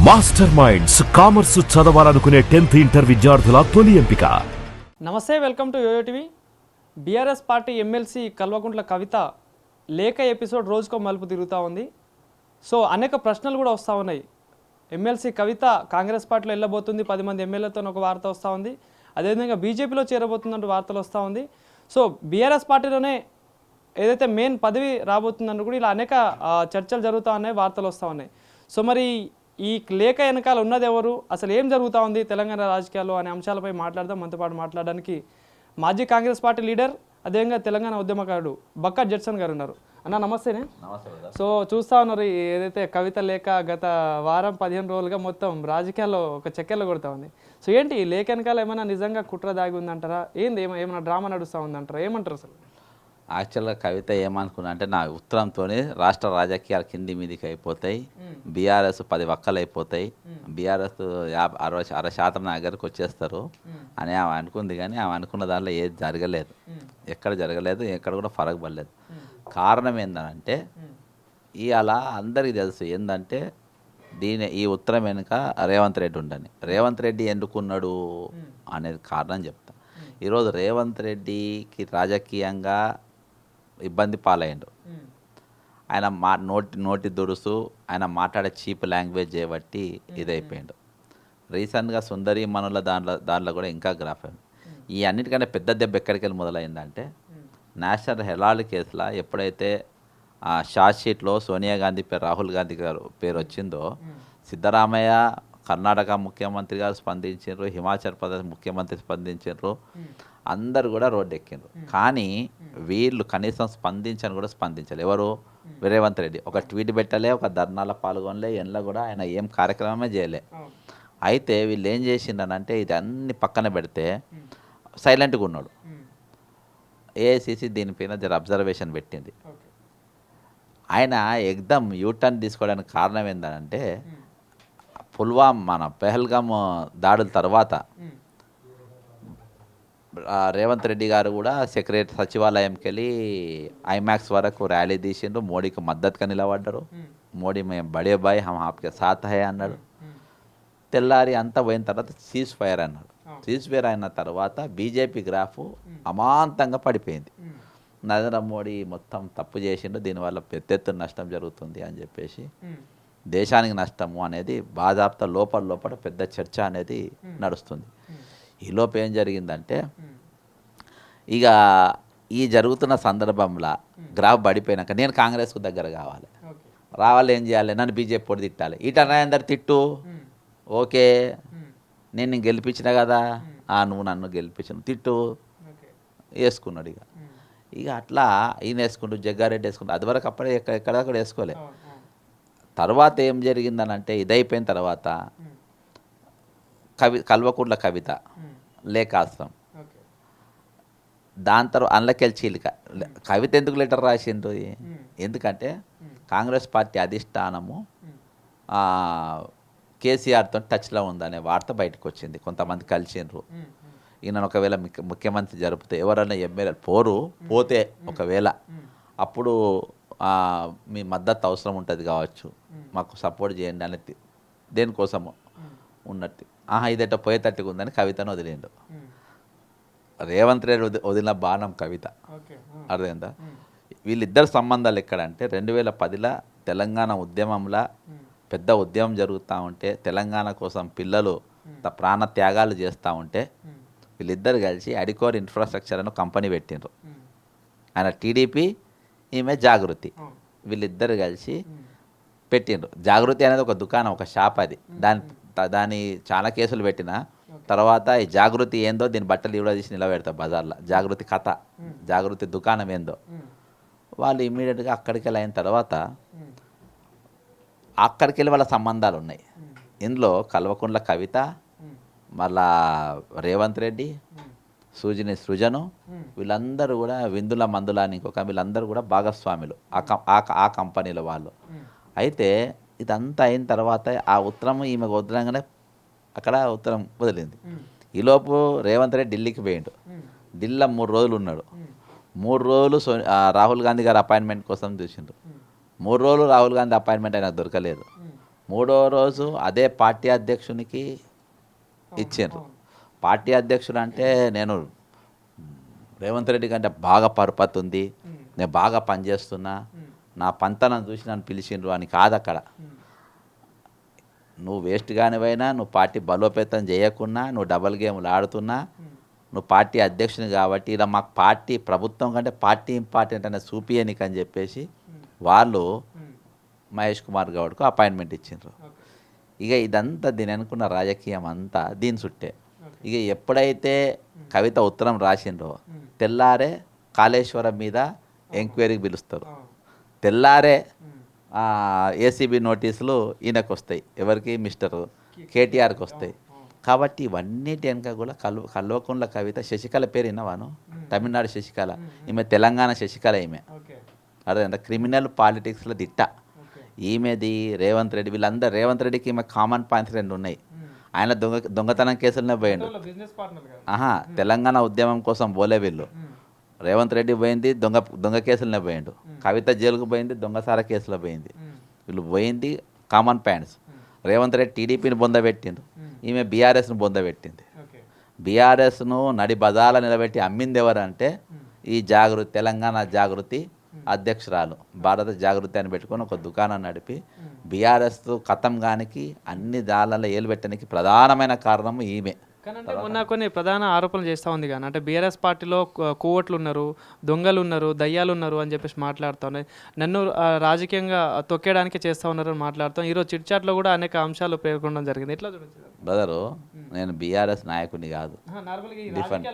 Master minds commerce చదవాలనుకునే 10th inter విద్యార్థుల తొలి ఎంపిక. నమస్తే, welcome to YoYo TV. BRS party MLC Kalvakuntla Kavitha లేఖ ఎపిసోడ్ రోజుకో మలుపు తిరుగుతూ ఉంది. సో అనేక ప్రశ్నలు కూడా వస్తూ ఉన్నాయి. ఎమ్మెల్సీ కవిత కాంగ్రెస్ పార్టీలో వెళ్ళబోతుంది, 10 మంది ఎమ్మెల్యేలతో ఒక వార్త వస్తూ ఉంది. అదేవిధంగా బీజేపీలో చేరబోతుందంటూ వార్తలు వస్తూ ఉంది. సో బీఆర్ఎస్ పార్టీలోనే ఏదైతే మెయిన్ పదవి రాబోతుందంటూ కూడా ఇలా అనేక చర్చలు జరుగుతూ ఉన్నాయి, వార్తలు వస్తూ ఉన్నాయి. సో మరి ఈ లేఖ వెనకాల ఉన్నది ఎవరు, అసలు ఏం జరుగుతూ ఉంది తెలంగాణ రాజకీయాల్లో అనే అంశాలపై మాట్లాడదాం. మనతో పాటు మాట్లాడడానికి మాజీ కాంగ్రెస్ పార్టీ లీడర్, అదేవిధంగా తెలంగాణ ఉద్యమకారుడు బక్కా జడ్సన్ గారు ఉన్నారు. అన్న నమస్తేనే. సో చూస్తూ ఉన్నారు, ఏదైతే కవిత లేఖ గత వారం 15 రోజులుగా మొత్తం రాజకీయాల్లో ఒక చక్కెర్లు కొడుతూ ఉంది. సో ఏంటి ఈ లేఖ వెనకాల ఏమైనా నిజంగా కుట్ర దాగి ఉందంటారా, ఏంది ఏమైనా డ్రామా నడుస్తూ ఉందంటారా, ఏమంటారు అసలు? యాక్చువల్గా కవిత ఏమనుకున్నా అంటే నా ఉత్తరంతో రాష్ట్ర రాజకీయాలు కింది మీదికి అయిపోతాయి, బీఆర్ఎస్ 10 వక్కలు అయిపోతాయి, బీఆర్ఎస్ 60% నా దగ్గరకు వచ్చేస్తారు అని ఆమె అనుకుంది. కానీ ఆమె అనుకున్న దాంట్లో ఏది జరగలేదు, ఎక్కడ జరగలేదు, ఎక్కడ కూడా ఫరక్ పడలేదు. కారణం ఏంటంటే ఇవాళ అందరికీ తెలుసు ఏంటంటే ఈ ఉత్తరం వెనుక రేవంత్ రెడ్డి ఉండని. రేవంత్ రెడ్డి ఎందుకున్నాడు అనేది కారణం చెప్తా. ఈరోజు రేవంత్ రెడ్డికి రాజకీయంగా ఇబ్బంది పాలయ్యిండు. ఆయన నోటి దురుసు, ఆయన మాట్లాడే చీప్ లాంగ్వేజ్ చేయబట్టి ఇదైపోయిండు. రీసెంట్గా సుందరి మనుల దాంట్లో కూడా ఇంకా గ్రాఫ్ అయింది. ఈ అన్నిటికంటే పెద్ద దెబ్బ ఎక్కడికి వెళ్ళి మొదలైందంటే నేషనల్ హెరాల్డ్ కేసులో ఎప్పుడైతే షార్ట్ షీట్లో సోనియా గాంధీ పేరు, రాహుల్ గాంధీ గారు పేరు వచ్చిందో, సిద్ధరామయ్య కర్ణాటక ముఖ్యమంత్రి గారు స్పందించారు, హిమాచల్ ప్రదేశ్ ముఖ్యమంత్రి స్పందించారు, అందరు కూడా రోడ్డు ఎక్కిండ్రు. కానీ వీళ్ళు కనీసం స్పందించాలి. ఎవరు? రేవంత్ రెడ్డి ఒక ట్వీట్ పెట్టలే, ఒక ధర్నాలో పాల్గొనలే, ఎండ్లో కూడా ఆయన ఏం కార్యక్రమమే చేయలే. అయితే వీళ్ళు ఏం చేసిండనంటే ఇది అన్ని పక్కన పెడితే సైలెంట్గా ఉన్నాడు. ఏఐసిసి దీనిపైన జర అబ్జర్వేషన్ పెట్టింది. ఆయన ఎగ్దమ్ యూటర్న్ తీసుకోవడానికి కారణం ఏంటంటే మన పెహల్గామ్ దాడుల తర్వాత రేవంత్ రెడ్డి గారు కూడా సచివాలయంకి వెళ్ళి ఐమాక్స్ వరకు ర్యాలీ తీసిండ్రు, మోడీకి మద్దతుగా నిలబడ్డారు. మోడీ మేము బడే బాయ్ హమ్ ఆప్కే సాత్ హై అన్నాడు. తెల్లారి అంతా పోయిన తర్వాత సీజ్ ఫైర్ అన్నాడు. సీజ్ ఫైర్ అయిన తర్వాత బీజేపీ గ్రాఫ్ అమాంతంగా పడిపోయింది. నరేంద్ర మోడీ మొత్తం తప్పు చేసిండు, దీనివల్ల పెద్ద ఎత్తున నష్టం జరుగుతుంది అని చెప్పేసి దేశానికి నష్టము అనేది బాజాప్తా లోపల పెద్ద చర్చ అనేది నడుస్తుంది. ఈలోపు ఏం జరిగిందంటే ఇక ఈ జరుగుతున్న సందర్భంలో గ్రాఫ్ పడిపోయినాక నేను కాంగ్రెస్కు దగ్గర రావాలి, ఏం చేయాలి? నన్ను బీజేపీ పొడి తిట్టాలి. అందరు తిట్టు, ఓకే నేను గెలిపించిన కదా, నువ్వు నన్ను గెలిపించిన తిట్టు వేసుకున్నాడు. ఇక అట్లా ఈయన వేసుకుంటూ జగ్గారెడ్డి వేసుకుంటూ అది వరకు అప్పుడే ఎక్కడక్కడ వేసుకోలే. తర్వాత ఏం జరిగిందనంటే ఇదైపోయిన తర్వాత కల్వకుంట్ల కవిత లేఖాస్త్రం, దాని తర్వాత అందులోకెళ్ళి చీలిక. కవిత ఎందుకు లెటర్ రాసిండ్రు? ఎందుకంటే కాంగ్రెస్ పార్టీ అధిష్టానము కేసీఆర్తో టచ్లో ఉందనే వార్త బయటకు వచ్చింది. కొంతమంది కలిసిండ్రు. ఈయన ఒకవేళ ముఖ్యమంత్రి జరిపితే ఎవరైనా ఎమ్మెల్యే పోతే ఒకవేళ అప్పుడు మీ మద్దతు అవసరం ఉంటుంది కావచ్చు, మాకు సపోర్ట్ చేయండి అనేది దేనికోసము ఉన్నట్టు. ఇదేటో పోయేటట్టుగా ఉందని కవితను వదిలేండు. రేవంత్ రెడ్డి వదిలిన బాణం కవిత. అర్థమైందా? వీళ్ళిద్దరు సంబంధాలు ఎక్కడంటే 2010లో తెలంగాణ ఉద్యమంలో పెద్ద ఉద్యమం జరుగుతూ ఉంటే, తెలంగాణ కోసం పిల్లలు ప్రాణ త్యాగాలు చేస్తూ ఉంటే వీళ్ళిద్దరు కలిసి అడికోర్ ఇన్ఫ్రాస్ట్రక్చర్ అని కంపెనీ పెట్టిండ్రు. ఆయన టీడీపీ, ఈమె జాగృతి, వీళ్ళిద్దరు కలిసి పెట్టిండ్రు. జాగృతి అనేది ఒక దుకాణం, ఒక షాప్. అది దాని చాలా కేసులు పెట్టిన తర్వాత ఈ జాగృతి ఏందో దీని బట్టలు ఇవ్వడం తీసి నిలబెడతారు బజార్లో. జాగృతి కథ, జాగృతి దుకాణం ఏందో. వాళ్ళు ఇమ్మీడియట్గా అక్కడికి వెళ్ళి అయిన తర్వాత అక్కడికి వెళ్ళి వాళ్ళ సంబంధాలు ఉన్నాయి. ఇందులో కల్వకుంట్ల కవిత, మళ్ళా రేవంత్ రెడ్డి, సృజను, వీళ్ళందరూ కూడా విందుల మందుల అని ఇంకొక, వీళ్ళందరూ కూడా భాగస్వాములు ఆ కంపెనీలో వాళ్ళు. అయితే ఇదంతా అయిన తర్వాత ఆ ఉత్తరం ఈమె వదలంగానే అక్కడ ఉత్తరం వదిలింది. ఈలోపు రేవంత్ రెడ్డి ఢిల్లీకి పోయిండు. ఢిల్లీలో 3 రోజులు ఉన్నాడు. 3 రోజులు రాహుల్ గాంధీ గారు అపాయింట్మెంట్ కోసం చూసిండు. 3 రోజులు రాహుల్ గాంధీ అపాయింట్మెంట్ అయినా దొరకలేదు. మూడో రోజు అదే పార్టీ అధ్యక్షునికి ఇచ్చిండ్రు. పార్టీ అధ్యక్షుడు అంటే నేను రేవంత్ రెడ్డి కంటే బాగా పరపతి ఉంది, నేను బాగా పనిచేస్తున్నా, నా పంతనం చూసి నన్ను పిలిచిండ్రు అని కాదు. అక్కడ నువ్వు వేస్ట్ కానివైనా, నువ్వు పార్టీ బలోపేతం చేయకున్నా, నువ్వు డబల్ గేమ్లు ఆడుతున్నా, నువ్వు పార్టీ అధ్యక్షుని కాబట్టి ఇలా మాకు పార్టీ ప్రభుత్వం కంటే పార్టీ ఇంపార్టెంట్ అనేది చూపియనికి అని చెప్పేసి వాళ్ళు మహేష్ కుమార్ గౌడ్కు అపాయింట్మెంట్ ఇచ్చిండ్రు. ఇక ఇదంతా దీని అనుకున్న రాజకీయం అంతా దీని చుట్టే. ఇక ఎప్పుడైతే కవిత ఉత్తరం రాసిండ్రో తెల్లారే కాళేశ్వరం మీద ఎంక్వైరీకి పిలుస్తారు, తెల్లారే ఏసీబీ నోటీసులు ఈయనకు వస్తాయి, ఎవరికి మిస్టర్ కేటీఆర్కి వస్తాయి. కాబట్టి ఇవన్నిటి వెనక కూడా కల్వకుంట్ల కవిత, శశికళ పేరు విన్నవాను, తమిళనాడు శశికళ, ఈమె తెలంగాణ శశికళ. ఈమె అదే క్రిమినల్ పాలిటిక్స్లో దిట్ట ఈమెది. రేవంత్ రెడ్డి వీళ్ళందరూ, రేవంత్ రెడ్డికి ఈమె కామన్ పాయింట్స్ 2 ఉన్నాయి. ఆయన దొంగతనం కేసులనే పోయిండు. తెలంగాణ ఉద్యమం కోసం పోలే వీళ్ళు. రేవంత్ రెడ్డి పోయింది దొంగ కేసులనే పోయిండు, కవిత జైలుకు పోయింది దొంగసార కేసులో పోయింది. వీళ్ళు పోయింది కామన్ పాయింట్స్. రేవంత్ రెడ్డి టీడీపీని బొందబెట్టిండు, ఈమె బీఆర్ఎస్ను బొందబెట్టింది. బీఆర్ఎస్ను నడి బజార్లో నిలబెట్టి అమ్మింది ఎవరంటే ఈ జాగృతి, తెలంగాణ జాగృతి అధ్యక్షురాలు, భారత జాగృతి అని పెట్టుకొని ఒక దుకాణం నడిపి బీఆర్ఎస్ కథం గానికి అన్ని దాళ్ళలో ఏలు పెట్టడానికి ప్రధానమైన కారణం ఈమె. కానీ అంటే మొన్న కొన్ని ప్రధాన ఆరోపణలు చేస్తూ ఉంది కానీ, అంటే బీఆర్ఎస్ పార్టీలో కోవట్లు ఉన్నారు, దొంగలు ఉన్నారు, దయ్యాలు ఉన్నారు అని చెప్పేసి మాట్లాడుతూ ఉన్నాయి. నన్ను రాజకీయంగా తొక్కేయడానికి చేస్తూ ఉన్నారని మాట్లాడుతాం. ఈరోజు చిట్చాట్లో కూడా అనేక అంశాలు పేర్కొనడం జరిగింది. ఎట్లా చూడొచ్చు బ్రదరు? నేను బీఆర్ఎస్ నాయకుడిని కాదు, డిఫరెంట్.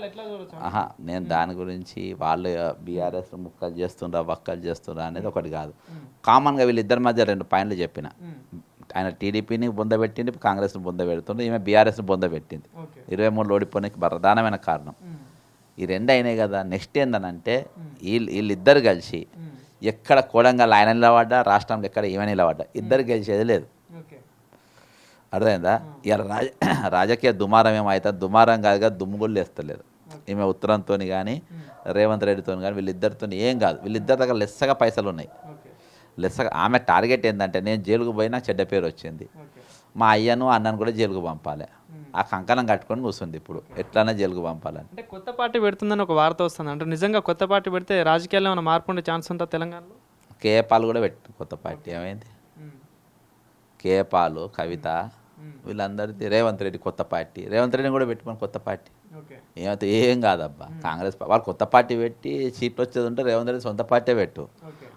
నేను దాని గురించి వాళ్ళు బీఆర్ఎస్ ముక్కలు చేస్తుండ్రా వక్కలు చేస్తుండ్రా అనేది ఒకటి కాదు. కామన్గా వీళ్ళిద్దరి మధ్య 2 పాయింట్లు చెప్పిన. ఆయన టీడీపీని బొందబెట్టింది, కాంగ్రెస్ని బొందబెడుతుండే, ఈమె బీఆర్ఎస్ని బొందబెట్టింది. 23 ఓడిపోయినకి ప్రధానమైన కారణం ఈ 2 అయినాయి కదా. నెక్స్ట్ ఏందనంటే వీళ్ళిద్దరు కలిసి ఎక్కడ కోడంగల్ ఆయన నిలబడ్డా, రాష్ట్రంలో ఎక్కడ ఈమె నిలబడ్డా, ఇద్దరు గెలిచేది లేదు. అర్థమైందా? ఇలా రాజకీయ దుమారం ఏమవుతుంది, దుమారం కాదుగా దుమ్ముగుళ్ళు వేస్తలేదు. ఈమె ఉత్తరంతో కానీ రేవంత్ రెడ్డితో కానీ వీళ్ళిద్దరితో ఏం కాదు. వీళ్ళిద్దరి దగ్గర లెస్సగా పైసలు ఉన్నాయి, లెస్సగా. ఆమె టార్గెట్ ఏంటంటే నేను జైలుకు పోయినా చెడ్డ పేరు వచ్చింది, మా అయ్యను అన్నను కూడా జైలుకు పంపాలి. ఆ కంకణం కట్టుకొని కూర్చుంది. ఇప్పుడు ఎట్లన్నా జైలుకు పంపాలని. అంటే కొత్త పార్టీ పెడుతుందని ఒక వార్త వస్తుంది. అంటే నిజంగా కొత్త పార్టీ పెడితే రాజకీయాల్లో ఏమైనా మార్పు ఉండే ఛాన్స్ ఉంటుందా తెలంగాణలో? కేపాల్ కూడా పెట్టు కొత్త పార్టీ. ఏమైంది? కేపాలు, కవిత వీళ్ళందరిది. రేవంత్ రెడ్డి కొత్త పార్టీ, రేవంత్ రెడ్డిని కూడా పెట్టుకొని కొత్త పార్టీ. ఏమైతే ఏం కాదబ్బా. కాంగ్రెస్ వాళ్ళు కొత్త పార్టీ పెట్టి సీట్లు వచ్చేది ఉంటే రేవంత్ రెడ్డి సొంత పార్టీ పెట్టు.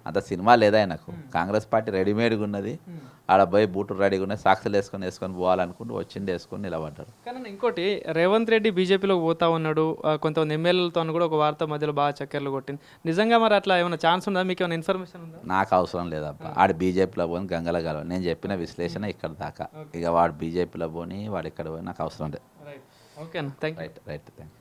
అంత సినిమా లేదా ఆయనకు. కాంగ్రెస్ పార్టీ రెడీమేడ్గా ఉన్నది, ఆడ పోయి బూట్లు రెడీగా ఉన్నాయి, సాక్షులు వేసుకొని పోవాలనుకుంటూ వచ్చిండి, వేసుకొని నిలబడ్డాడు. కానీ ఇంకోటి, రేవంత్ రెడ్డి బీజేపీలోకి పోతా ఉన్నాడు, కొంతమంది ఎమ్మెల్యేలతో కూడా ఒక వార్త మధ్యలో బాగా చక్కెరలు కొట్టింది. నిజంగా మరి అట్లా ఏమైనా ఛాన్స్ ఉందా? మీకు ఏమైనా ఇన్ఫర్మేషన్ ఉందా? నాకు అవసరం లేదబ్బా. ఆడు బీజేపీలో పోని గంగల గలవ. నేను చెప్పిన విశ్లేషణ ఇక్కడ దాకా. ఇక వాడు బీజేపీలో పోని వాడు ఇక్కడ పోయి నాకు అవసరం లేదు. ఓకేనా? Thank you. Right thank you.